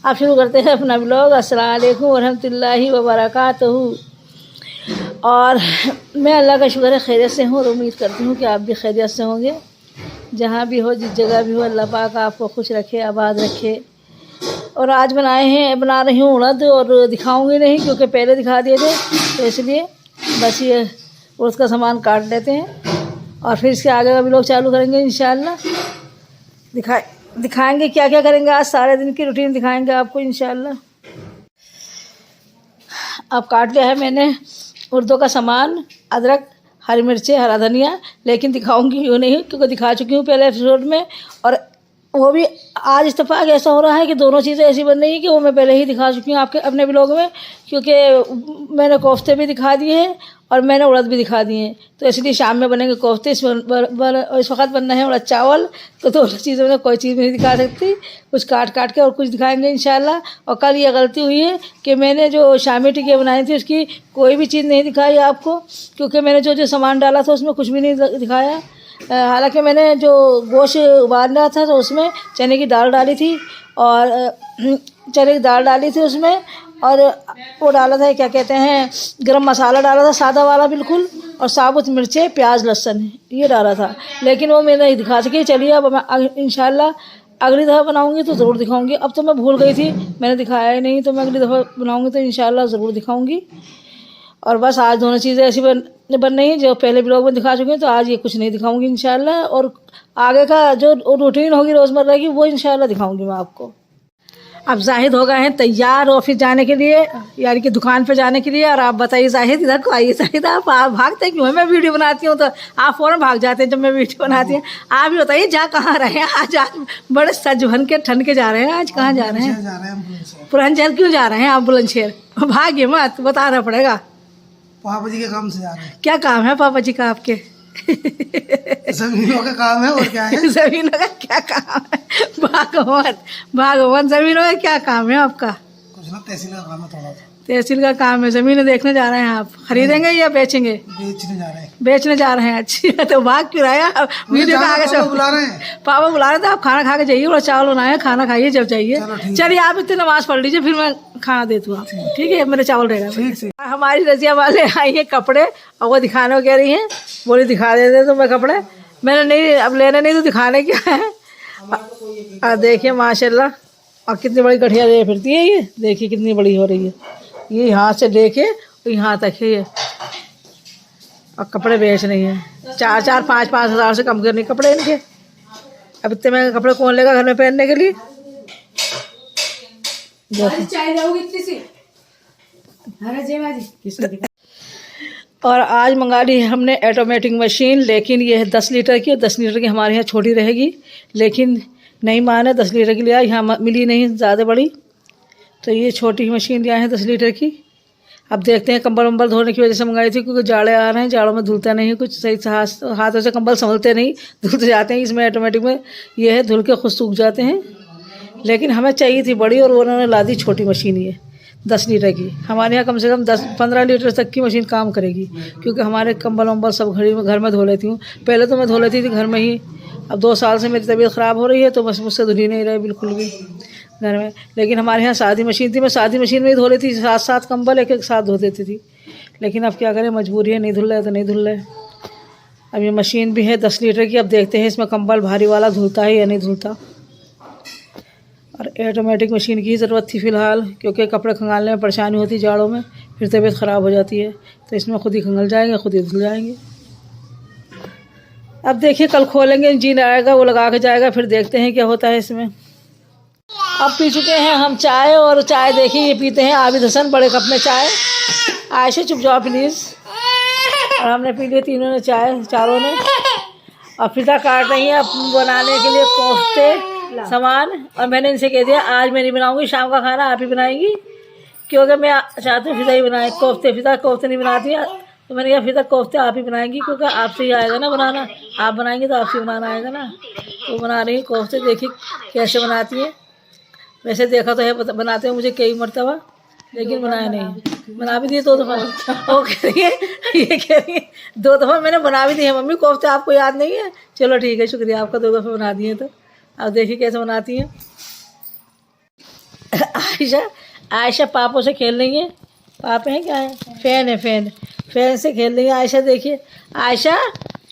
आप शुरू करते हैं अपना ब्लॉग। अस्सलाम वालेकुम वरहमतुल्लाहि वबरकातुहू। और मैं अल्लाह का शुक्र है खैरियत से हूँ और उम्मीद करती हूँ कि आप भी खैरियत से होंगे। जहाँ भी हो, जिस जगह भी हो, अल्लाह पाक आपको खुश रखे, आबाद रखे। और आज बना रही हूँ उड़द, और दिखाऊंगी नहीं क्योंकि पहले दिखा दिए थे, तो इसलिए बस ये उड़द का सामान काट लेते हैं और फिर इसके आगे का ब्लॉग चालू करेंगे इंशाअल्लाह। दिखाएंगे क्या क्या करेंगे आज, सारे दिन की रूटीन दिखाएंगे आपको इंशाअल्लाह। अब काट लिया है मैंने उड़दों का सामान, अदरक, हरी मिर्ची, हरा धनिया, लेकिन दिखाऊंगी यूँ नहीं क्योंकि दिखा चुकी हूँ पहले एपिसोड में। और वो भी आज इत्तेफाक ऐसा हो रहा है कि दोनों चीज़ें ऐसी बन रही हैं कि वो मैं पहले ही दिखा चुकी हूँ आपके अपने ब्लॉग में, क्योंकि मैंने कोफ्ते भी दिखा दिए हैं और मैंने उड़द भी दिखा दिए हैं। तो इसलिए शाम में बनेंगे कोफ्ते, इस वक्त बनना है उड़द चावल। तो दोनों चीज़ों में कोई चीज़ नहीं दिखा सकती, कुछ काट के और कुछ दिखाएंगे इंशाल्लाह। और कल ये गलती हुई है कि मैंने जो शामी टिक्की बनाई थी उसकी कोई भी चीज़ नहीं दिखाई आपको, क्योंकि मैंने जो सामान डाला था उसमें कुछ भी नहीं दिखाया। हालांकि मैंने जो गोश्त उबाल रहा था तो उसमें चने की दाल डाली थी, और चने की दाल डाली थी उसमें, और वो डाला था क्या कहते हैं, गरम मसाला डाला था सादा वाला बिल्कुल, और साबुत मिर्चें, प्याज, लहसुन ये डाला था। लेकिन वो मैंने नहीं दिखा सकी। चलिए अब मैं इंशाल्लाह अगली दफ़ा बनाऊंगी तो ज़रूर दिखाऊंगी। अब तो मैं भूल गई थी, मैंने दिखाया ही नहीं, तो मैं अगली दफ़ा बनाऊंगी तो इंशाल्लाह ज़रूर दिखाऊंगी। और बस आज दोनों चीज़ें ऐसी बन रही हैं जो पहले ब्लॉग में दिखा चुके हैं, तो आज ये कुछ नहीं दिखाऊंगी इंशाल्लाह। और आगे का जो रूटीन होगी रोज़मर्रा की, वो इंशाल्लाह दिखाऊंगी मैं आपको। अब जाहिद हो गए हैं तैयार ऑफिस जाने के लिए, यानी कि दुकान पे जाने के लिए। और आप बताइए जाहिद, इधर को आइए। जाहिद आप भागते क्यों हैं? मैं वीडियो बनाती हूँ तो आप फ़ौरन भाग जाते हैं जब मैं वीडियो बनाती हूँ। आप ही बताइए जा कहाँ रहे हैं आज बड़े सज भन के ठन के जा रहे हैं। आज कहाँ जा रहे हैं? बुलंदशहर। क्यों जा रहे हैं आप बुलंदशहर? भागिए मत, बताना पड़ेगा। पापा जी के काम से जा रहे हैं। क्या काम है पापा जी का आपके? जमीनों का काम है, और क्या है? जमीनों का क्या काम है? भागवत जमीनों का क्या काम है आपका? कुछ ना, तहसील का काम है थोड़ा सा। तहसील का काम है, जमीन देखने जा रहे हैं आप? खरीदेंगे या बेचेंगे? बेचने जा रहे हैं। बेचने जा रहे हैं। अच्छी तो भाग क्यों रहे हैं? वीडियो का आगे से बुला रहे हैं। पापा बुला रहे थे, आप खाना खा के जाइए, और चावल बनाए, खाना खाइए जब जाइए। चलिए आप इतनी नमाज पढ़ लीजिए, फिर मैं खाना देती हूँ। ठीक है, मेरे चावल रहेगा। हमारी रजिया वाले आई है कपड़े, और वो दिखाने को कह रही हैं, बोली दिखा देते तो मैं कपड़े। मैंने नहीं, अब लेने नहीं तो दिखाने क्या है। देखिए माशाल्लाह, और कितनी बड़ी गठिया ले फिरती है ये। देखिए कितनी बड़ी हो रही है ये, यहाँ से लेके यहाँ तक है ये। और कपड़े बेच रही हैं 4-4, 5-5 हज़ार से कम करने कपड़े इनके। अब इतने महंगे कपड़े कौन लेगा घर में पहनने के लिए? और आज मंगा ली है हमने ऑटोमेटिक मशीन, लेकिन ये है 10 लीटर की, और 10 लीटर की हमारे यहाँ छोटी रहेगी, लेकिन नहीं माने 10 लीटर की लिया, यहाँ मिली नहीं ज़्यादा बड़ी, तो ये छोटी मशीन लिया है 10 लीटर की। अब देखते हैं, कंबल वंबल धोने की वजह से मंगाई थी, क्योंकि जाड़े आ रहे हैं, जाड़ों में धुलता नहीं है कुछ सही से, हाथों से कंबल संभलते नहीं, धुलते जाते हैं। इसमें ऑटोमेटिक में ये है धुल के खुद सूख जाते हैं, लेकिन हमें चाहिए थी बड़ी, और उन्होंने ला दी छोटी मशीन ये 10 लीटर की। हमारे यहाँ कम से कम 10-15 लीटर तक की मशीन काम करेगी, क्योंकि हमारे कंबल वंबल सब घर में धो लेती हूँ। पहले तो मैं धो लेती थी घर में ही, अब 2 साल से मेरी तबीयत ख़राब हो रही है, तो बस मुझसे धुली नहीं रही बिल्कुल भी घर में। लेकिन हमारे यहाँ सादी मशीन थी, मैं सादी मशीन में ही धो लेती थी, 7-7 कंबल एक साथ धो देती थी। लेकिन अब क्या करें, मजबूरी है, नहीं धुल रहा है तो नहीं धुल रहा है। अब ये मशीन भी है 10 लीटर की, अब देखते हैं इसमें कंबल भारी वाला धुलता है या नहीं धुलता। और ऑटोमेटिक मशीन की ज़रूरत थी फ़िलहाल, क्योंकि कपड़े खंगालने में परेशानी होती जाड़ों में, फिर तबीयत ख़राब हो जाती है, तो इसमें खुद ही खंगल जाएंगे, खुद ही धुल जाएंगे। अब देखिए कल खोलेंगे, इंजन आएगा वो लगा के जाएगा, फिर देखते हैं क्या होता है इसमें। अब पी चुके हैं हम चाय, और चाय देखिए ये पीते हैं आबिद हसन बड़े कप में चाय। आयशा चुप जाओ प्लीज़। और हमने पी लिए तीनों ने चाय, चारों ने। और फिजा काट रही है बनाने के लिए कोफ्ते सामान, और मैंने इनसे कह दिया आज मैं नहीं बनाऊंगी, शाम का खाना आप ही बनाएंगी, क्योंकि मैं चाहती हूँ फिजा ही बनाए कोफ्ते। फिजा कोफ्ते नहीं बनाती है, तो मैंने कहा फिजा कोफ्ते आप ही बनाएंगी, क्योंकि आपसे ही आएगा ना बनाना, आप बनाएंगे तो आपसे बनाना आएगा ना। तो बना रही कोफ्ते, देखिए कैसे बनाती है। वैसे देखा तो है बनाते हैं मुझे कई मरतबा, लेकिन बनाया नहीं। बना भी दिए 2 दफ़ा। वो कह रही है, ये कह रही है 2 दफ़ा मैंने बना भी दी है मम्मी कोफ्ते, आपको याद नहीं है? चलो ठीक है, शुक्रिया आपका, 2 दफ़ा बना दिए तो अब देखिए कैसे बनाती हैं। आयशा आयशा पापों से खेल रही है। पापे हैं क्या है? फैन है, फैन। फैन से खेल रही है आयशा। देखिए आयशा,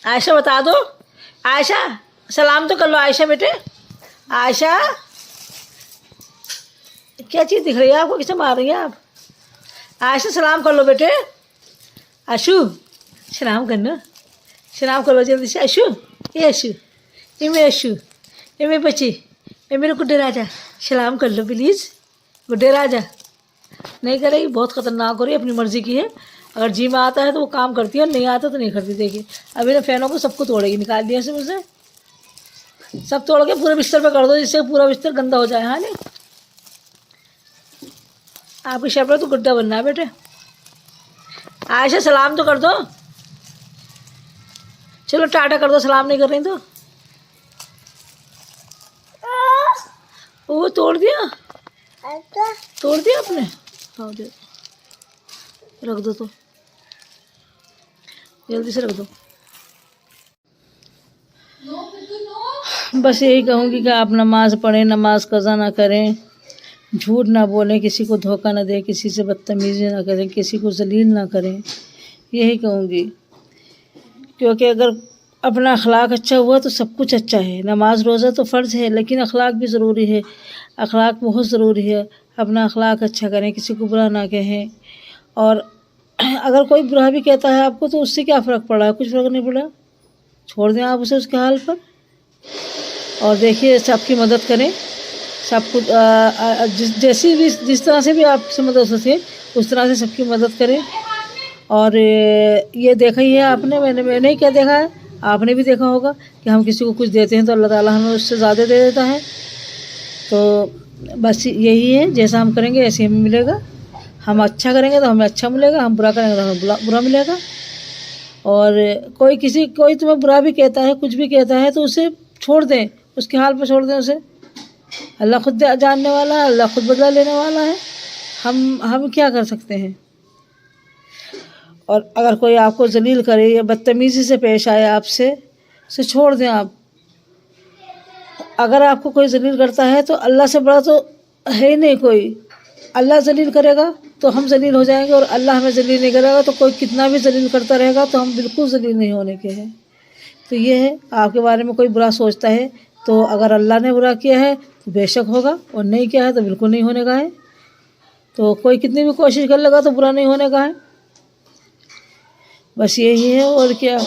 आयशा बता दो। आयशा सलाम तो कर लो। आयशा बेटे, आयशा क्या चीज़ दिख रही है आपको? किसे मार रही हैं आप? आयशा सलाम कर लो बेटे। आशु सलाम करना, सलाम कर लो जल्दी से। आशु, ये आशु, ये मेरे आशु, ये मेरे बच्चे, ये मेरे गुड्डे राजा, सलाम कर लो प्लीज़। गुड्डे राजा नहीं करेगी, बहुत ख़तरनाक हो रही है, अपनी मर्ज़ी की है। अगर जी में आता है तो वो काम करती है, और नहीं आता तो नहीं करती। देखिए अभी ना फैनों को सबको तोड़ेगी, निकाल दिया से मुझसे। सब तोड़ के पूरे बिस्तर पे कर दो, जिससे पूरा बिस्तर गंदा हो जाए। हाँ नहीं, आपकी शपथ तो गुड्डा बनना है बेटे। आयशा सलाम तो कर दो। चलो टाटा कर दो, सलाम नहीं कर रही तो। वो तोड़ दिया, तोड़ दिया आपने? हाँ दे, रख दो तो, जल्दी से रख दो। बस यही कहूँगी कि आप नमाज़ पढ़ें, नमाज कज़ा ना करें, झूठ ना बोलें, किसी को धोखा ना दें, किसी से बदतमीज़ी ना करें, किसी को जलील ना करें। यही कहूँगी, क्योंकि अगर अपना अखलाक अच्छा हुआ तो सब कुछ अच्छा है। नमाज रोज़ा तो फ़र्ज़ है, लेकिन अखलाक भी ज़रूरी है। अखलाक बहुत ज़रूरी है। अपना अखलाक अच्छा करें, किसी को बुरा ना कहें। और अगर कोई बुरा भी कहता है आपको तो उससे क्या फ़र्क पड़ा है? कुछ फ़र्क नहीं पड़ा, छोड़ दें आप उसे उसके हाल पर। और देखिए सबकी मदद करें, सब कुछ जिस तरह से भी आपसे मदद होती है उस तरह से सबकी मदद करें। और ये देखा ही है आपने, मैंने ही क्या देखा है, आपने भी देखा होगा कि हम किसी को कुछ देते हैं तो अल्लाह ताला हमें उससे ज़्यादा दे देता है। तो बस यही है, जैसा हम करेंगे ऐसे हमें मिलेगा। हम अच्छा करेंगे तो हमें अच्छा मिलेगा, हम बुरा करेंगे तो हमें बुरा मिलेगा। और कोई तुम्हें बुरा भी कहता है, कुछ भी कहता है, तो उसे छोड़ दें, उसके हाल पर छोड़ दें उसे। अल्लाह खुद जानने वाला है, अल्लाह खुद बदला लेने वाला है। हम क्या कर सकते हैं? और अगर कोई आपको जलील करे या बदतमीज़ी से पेश आए आपसे, उसे छोड़ दें आप। अगर आपको कोई जलील करता है तो अल्लाह से बड़ा तो है ही नहीं कोई। अल्लाह जलील करेगा तो हम जलील हो जाएंगे, और अल्लाह हमें जलील नहीं करेगा तो कोई कितना भी जलील करता रहेगा तो हम बिल्कुल जलील नहीं होने के हैं। तो ये है, आपके बारे में कोई बुरा सोचता है तो अगर अल्लाह ने बुरा किया है तो बेशक होगा, और नहीं किया है तो बिल्कुल नहीं होने का है। तो कोई कितनी भी कोशिश कर लेगा तो बुरा नहीं होने का है। बस यही है, और क्या।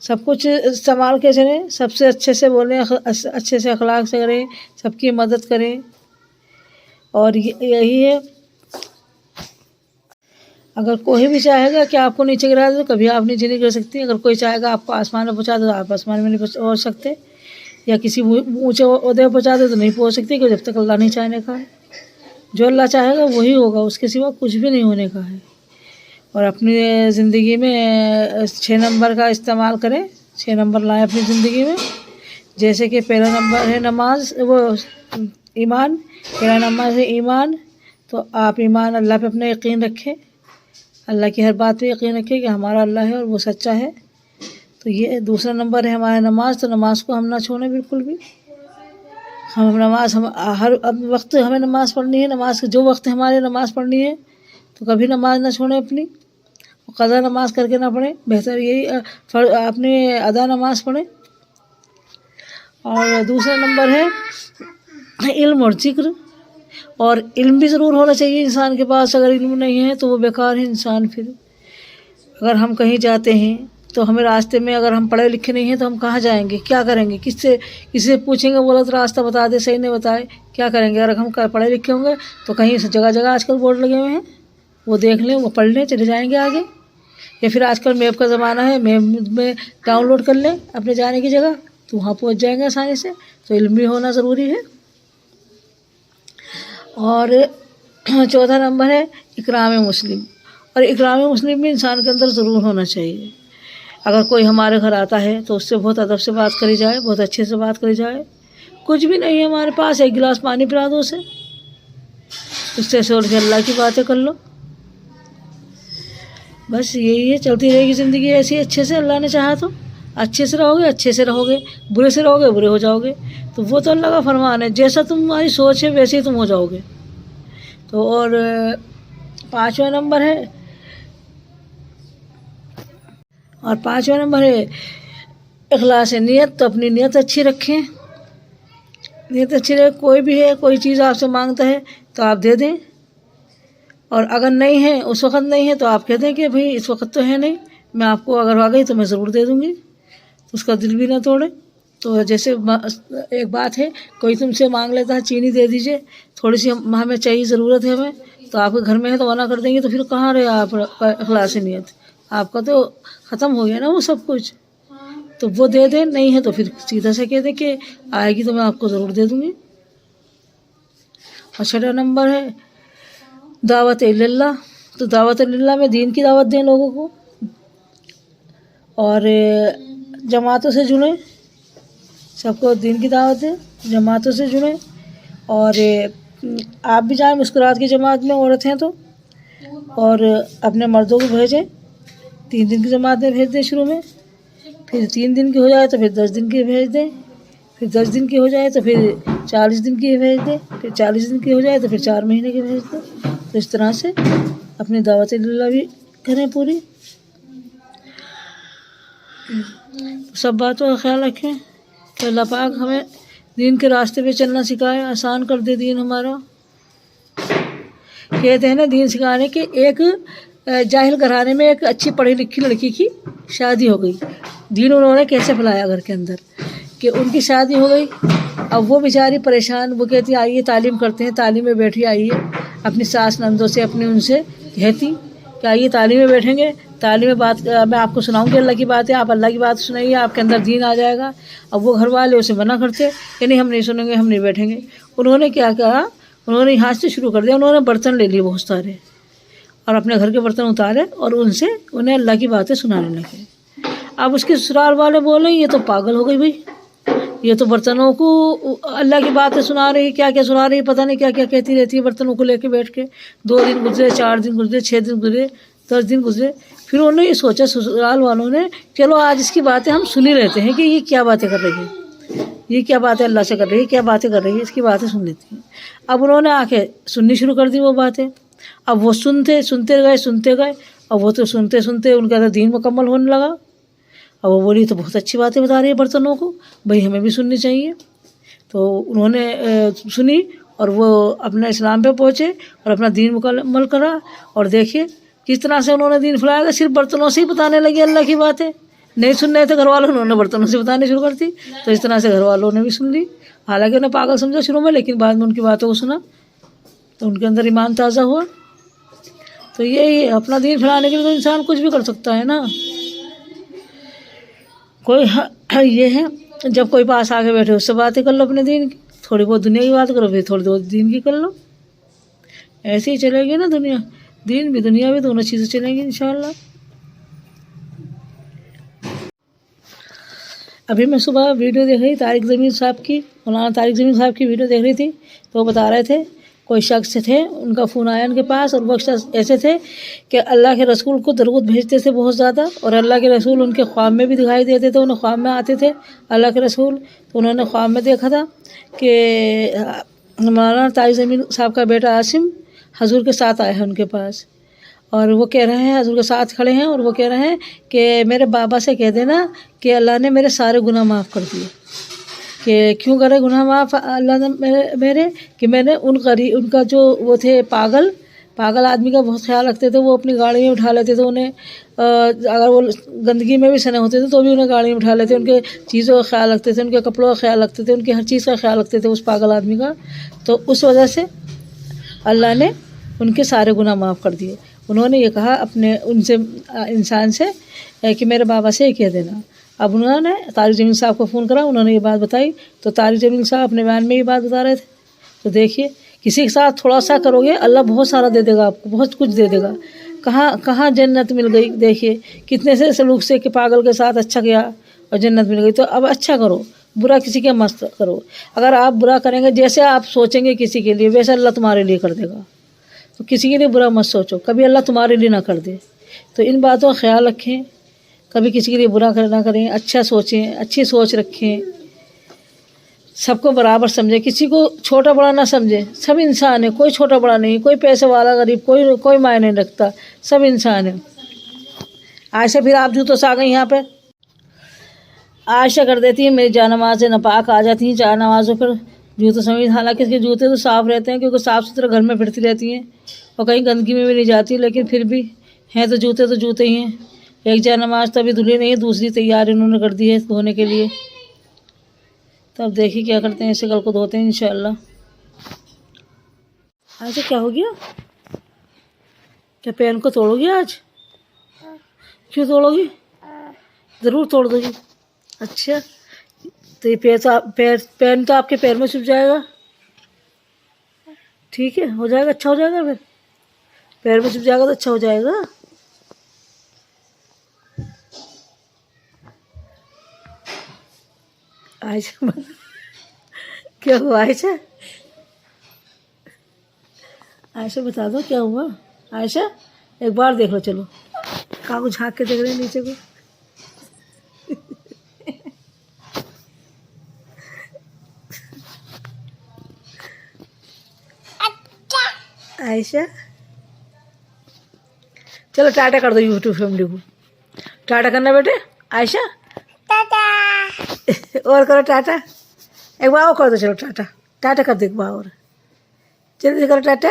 सब कुछ संभाल के चलें, सबसे अच्छे से बोलें, अच्छे से अखलाक से करें, सबकी मदद करें। और यही है, अगर कोई भी चाहेगा कि आपको नीचे गिरा दे तो कभी आप नीचे नहीं गिर सकती। अगर कोई चाहेगा आपको आसमान में पहुंचा दे तो आप आसमान में नहीं पहुंच सकते, या किसी ऊंचे ओहदे पर पहुंचा दे तो नहीं पहुंच सकती, क्योंकि जब तक अल्लाह नहीं चाहने का है। जो अल्लाह चाहेगा वही होगा, उसके सिवा कुछ भी नहीं होने का है। और अपनी ज़िंदगी में 6 नंबर का इस्तेमाल करें, 6 नंबर लाएं अपनी ज़िंदगी में। जैसे कि पहला नंबर है नमाज, वो ईमान, पहला नंबर है ईमान। तो आप ईमान, अल्लाह पे अपना यकीन रखें, अल्लाह की हर बात पे यकीन रखें कि हमारा अल्लाह है और वो सच्चा है। तो ये दूसरा नंबर है हमारा नमाज। तो नमाज को हम ना छोड़ें बिल्कुल भी। हम नमाज, हम हर वक्त हमें नमाज़ पढ़नी है। नमाज जो वक्त हमारे नमाज़ पढ़नी है तो कभी नमाज ना छोड़ें अपनी। क़ज़ा नमाज करके ना पढ़ें, बेहतर यही अपने अदा नमाज पढ़ें। और दूसरा नंबर है इल्म और ज़िक्र। और इल्म भी ज़रूर होना चाहिए इंसान के पास। अगर इल्म नहीं है तो वो बेकार है इंसान। फिर अगर हम कहीं जाते हैं तो हमें रास्ते में अगर हम पढ़े लिखे नहीं हैं तो हम कहाँ जाएंगे, क्या करेंगे, किससे पूछेंगे? बोला तो रास्ता बता दे, सही नहीं बताए, क्या करेंगे? अगर हम पढ़े लिखे होंगे तो कहीं जगह जगह आजकल बोर्ड लगे हुए हैं, वो देख लें, वो पढ़ लें, चले जाएंगे आगे। या फिर आजकल मैप का ज़माना है, मैप में डाउनलोड कर लें अपने जाने की जगह, तो वहाँ पहुँच जाएंगे आसानी से। तो इल्म भी होना ज़रूरी है। और चौथा नंबर है इकराम मुस्लिम। और इकराम मुस्लिम भी इंसान के अंदर ज़रूर होना चाहिए। अगर कोई हमारे घर आता है तो उससे बहुत अदब से बात करी जाए, बहुत अच्छे से बात करी जाए। कुछ भी नहीं है हमारे पास, एक गिलास पानी पिला दो उसे, उससे छोड़ के अल्लाह की बातें कर लो। बस यही है, चलती रहेगी ज़िंदगी ऐसी अच्छे से, अल्लाह ने चाहा तो। अच्छे से रहोगे अच्छे से रहोगे, बुरे से रहोगे बुरे हो जाओगे। तो वो तो अल्लाह का फरमान है, जैसा तुम्हारी सोच है वैसे ही तुम हो जाओगे। तो और 5वां नंबर है, और 5वां नंबर है इखलास नियत। तो अपनी नियत अच्छी रखें, नियत अच्छी रहे। कोई भी है, कोई चीज़ आपसे मांगता है तो आप दे दें, और अगर नहीं है, उस वक़्त नहीं है, तो आप कह दें कि भाई इस वक्त तो है नहीं, मैं आपको अगर आ गई तो मैं ज़रूर दे दूँगी। तो उसका दिल भी ना तोड़े। तो जैसे एक बात है, कोई तुमसे मांग लेता है चीनी दे दीजिए, थोड़ी सी हमें चाहिए, ज़रूरत है हमें, तो आपके घर में है तो मना कर देंगे, तो फिर कहाँ रहे आप इखलास नियत, आपका तो ख़त्म हो गया ना वो सब कुछ। तो वो दे दें, नहीं है तो फिर सीधा से कह दें कि आएगी तो मैं आपको ज़रूर दे दूँगी। और 6वां नंबर है दावत इल्लल्लाह। तो दावत इल्लल्लाह में दीन की दावत दें लोगों को, और जमातों से जुड़ें, सबको दीन की दावत दें, जमातों से जुड़ें। और आप भी जाएं मुस्कुरात की जमात में, औरत हैं तो, और अपने मर्दों को भेजें, 3 दिन की जमात में भेज दें शुरू में, फिर 3 दिन की हो जाए तो फिर 10 दिन की भेज दें, फिर 10 दिन की हो जाए तो फिर 40 दिन की भेज दें, फिर 40 दिन की हो जाए तो फिर 4 महीने की भेज दें। तो इस तरह से अपनी दावत इल्लल्लाह भी करें पूरी। सब बातों का ख्याल रखें तो अल्लाह पाक हमें दीन के रास्ते पे चलना सिखाए, आसान कर दे दीन हमारा। कहते हैं ना, दीन सिखाने के एक जाहिल घराने में एक अच्छी पढ़ी लिखी लड़की की शादी हो गई। दीन उन्होंने कैसे फैलाया घर के अंदर कि उनकी शादी हो गई। अब वो बेचारी परेशान, वो कहती आइए तालीम करते हैं, तालीम में बैठी आइए, अपनी सास नंदों से अपने उनसे कहती कि आइए तालीम में बैठेंगे, तालीम में बात मैं आपको सुनाऊंगी अल्लाह की बातें, आप अल्लाह की बात सुनाइए, आपके अंदर दीन आ जाएगा। अब वो घर वाले उसे मना करते कि नहीं हम नहीं सुनेंगे, हम नहीं बैठेंगे। उन्होंने क्या कहा, उन्होंने यहाँ से शुरू कर दिया, उन्होंने बर्तन ले लिए बहुत सारे और अपने घर के बर्तन उतारे और उनसे उन्हें अल्लाह की बातें सुनाने लगे। अब उसके ससुराल वाले बोले ये तो पागल हो गई भाई, ये तो बर्तनों को अल्लाह की बातें सुना रही, क्या क्या सुना रही, पता नहीं क्या क्या कहती रहती है बर्तनों को लेके बैठ के। 2 दिन गुजरे, 4 दिन गुजरे, 6 दिन गुजरे, 10 दिन गुजरे। फिर उन्होंने ये सोचा ससुराल वालों ने, चलो आज इसकी बातें हम सुन ही लेते हैं कि ये क्या बातें कर रही है, ये क्या बातें अल्लाह से कर रही है, क्या बातें कर रही है, इसकी बातें सुन लेती हैं। अब उन्होंने आके सुननी शुरू कर दी वो बातें। अब वो सुनते गए, अब वो तो सुनते सुनते उनका तो दीन मुकम्मल होने लगा। अब वो बोली तो बहुत अच्छी बातें बता रही है बर्तनों को, भाई हमें भी सुननी चाहिए। तो उन्होंने सुनी और वो अपना इस्लाम पे पहुँचे और अपना दीन मुकम्मल करा। और देखिए किस तरह से उन्होंने दीन फैलाया, सिर्फ बर्तनों से ही बताने लगी अल्लाह की बातें। नहीं सुन रहे थे घर वालों, उन्होंने बर्तनों से बताने शुरू कर दी। तो इस तरह से घर वालों ने भी सुन ली, हालांकि उन्हें पागल समझा शुरू में, लेकिन बाद में उनकी बातों को सुना तो उनके अंदर ईमान ताज़ा हुआ। तो यही अपना दीन फैलाने के लिए तो इंसान कुछ भी कर सकता है ना। कोई ये है, जब कोई पास आके बैठे उससे बातें कर लो अपने दीन की, थोड़ी बहुत दुनिया की बात करो, फिर थोड़ी बहुत दीन की कर लो। ऐसे ही चलेगी ना दुनिया, दीन भी दुनिया भी, दोनों चीज़ें चलेंगी इंशाल्लाह। अभी मैं सुबह वीडियो देख रही तारिक ज़मीर साहब की, मौलाना तारिक ज़मीर साहब की वीडियो देख रही थी। तो वो बता रहे थे कोई शख्स थे, उनका फ़ोन आया उनके पास, और वो शख्स ऐसे थे कि अल्लाह के रसूल को दरूद भेजते थे बहुत ज़्यादा, और अल्लाह के रसूल उनके ख्वाब में भी दिखाई देते थे, उन्हें ख्वाब में आते थे अल्लाह के रसूल। तो उन्होंने ख्वाब में देखा था कि मौलाना तारिक ज़मीर साहब का बेटा आसिम हजूर के साथ आया है उनके पास, और वो कह रहे हैं हजूर के साथ खड़े हैं, और वो कह रहे हैं कि मेरे बाबा से कह देना कि अल्लाह ने मेरे सारे गुनाह माफ़ कर दिए। कि क्यों करे गुनाह माफ़ अल्लाह ने मेरे, कि मैंने उनका जो वो थे पागल आदमी का बहुत ख्याल रखते थे। वो अपनी गाड़ी में उठा लेते थे उन्हें, अगर वो गंदगी में भी सने होते थे तो भी उन्हें गाड़ी में उठा लेते, उनके चीज़ों का ख्याल रखते थे, उनके कपड़ों का ख्याल रखते थे, उनकी हर चीज़ का ख्याल रखते थे उस पागल आदमी का। तो उस वजह से अल्लाह ने उनके सारे गुनाह माफ़ कर दिए। उन्होंने ये कहा अपने उनसे इंसान से कि मेरे बाबा से ये कह देना। अब उन्होंने तारिक ज़मीर साहब को फ़ोन करा, उन्होंने ये बात बताई। तो तारिक ज़मीर साहब अपने बयान में ये बात बता रहे थे। तो देखिए किसी के साथ थोड़ा सा करोगे अल्लाह बहुत सारा दे देगा आपको, बहुत कुछ दे देगा। कहाँ जन्नत मिल गई। देखिए कितने से सलूक से कि पागल के साथ अच्छा किया और जन्नत मिल गई। तो अब अच्छा करो, बुरा किसी के मत करो। अगर आप बुरा करेंगे, जैसे आप सोचेंगे किसी के लिए, वैसे अल्लाह तुम्हारे लिए कर देगा। तो किसी के लिए बुरा मत सोचो, कभी अल्लाह तुम्हारे लिए ना कर दे। तो इन बातों का ख्याल रखें। कभी किसी के लिए बुरा ना करें, अच्छा सोचें, अच्छी सोच रखें, सबको बराबर समझें, किसी को छोटा बड़ा ना समझें। सब इंसान है, कोई छोटा बड़ा नहीं, कोई पैसे वाला गरीब कोई मायने नहीं रखता, सब इंसान है। आयशा फिर आप जूतों से आ गई यहाँ पे। आयशा कर देती है मेरी जानमाज से नापाक आ जाती हैं चार नमाज़ों पर जूते समेत। हालांकि इसके जूते तो साफ़ रहते हैं क्योंकि साफ़ सुथरा घर में फिरती रहती हैं और कहीं गंदगी में भी नहीं जाती, लेकिन फिर भी हैं तो जूते ही हैं। एक जानमाज तो अभी धुली नहीं है, दूसरी तैयार इन्होंने कर दी है धोने के लिए। तो अब देखिए क्या करते हैं, इसे कल को धोते हैं इंशाल्लाह। आज क्या हो गया? क्या पेन को तोड़ोगी आज? क्यों तोड़ोगी? ज़रूर तोड़ दोगी। अच्छा, तो ये पेन तो आपके पैर में छुप जाएगा। ठीक है, हो जाएगा, अच्छा हो जाएगा। फिर पैर में छुप जाएगा तो अच्छा हो जाएगा। आयशा क्या हुआ? आयशा आयशा बता दो क्या हुआ। आयशा एक बार देख लो, चलो कागज झाँक के देख रहे हैं नीचे को। आयशा चलो टाटा कर दो यूट्यूब फैमिली को। टाटा करना बेटे। आयशा टाटा और करो टाटा। एक बार और कर दो, चलो टाटा। टाटा कर दो एक बार और, जल्दी करो टाटा।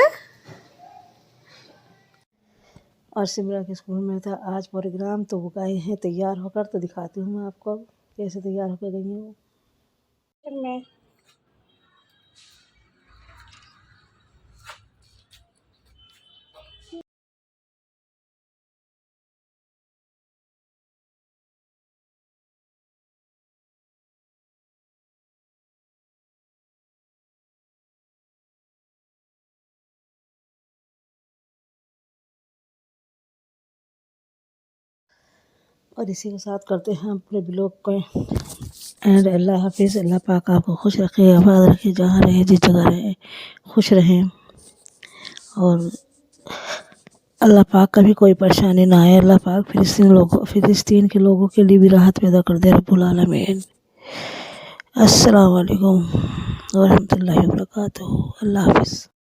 और सिमरा के स्कूल में था आज प्रोग्राम, तो वो गए हैं तैयार होकर। तो दिखाती हूँ मैं आपको कैसे तैयार होकर गई हैं वो। और इसी के साथ करते हैं अपने ब्लॉग को एंड। अल्लाह हाफिज़। अल्लाह पाक आपको खुश रखे, आबाद रखे, जहाँ रहे जिस जगह रहे खुश रहें, और अल्लाह पाक कभी कोई परेशानी ना आए। अल्लाह पाक फ़िलिस्तीन के लोगों के लिए भी राहत पैदा कर दे रब्बुल आलमीन। अस्सलाम वालेकुम व रहमतुल्लाहि व बरकातुहू। अल्लाह हाफिज़।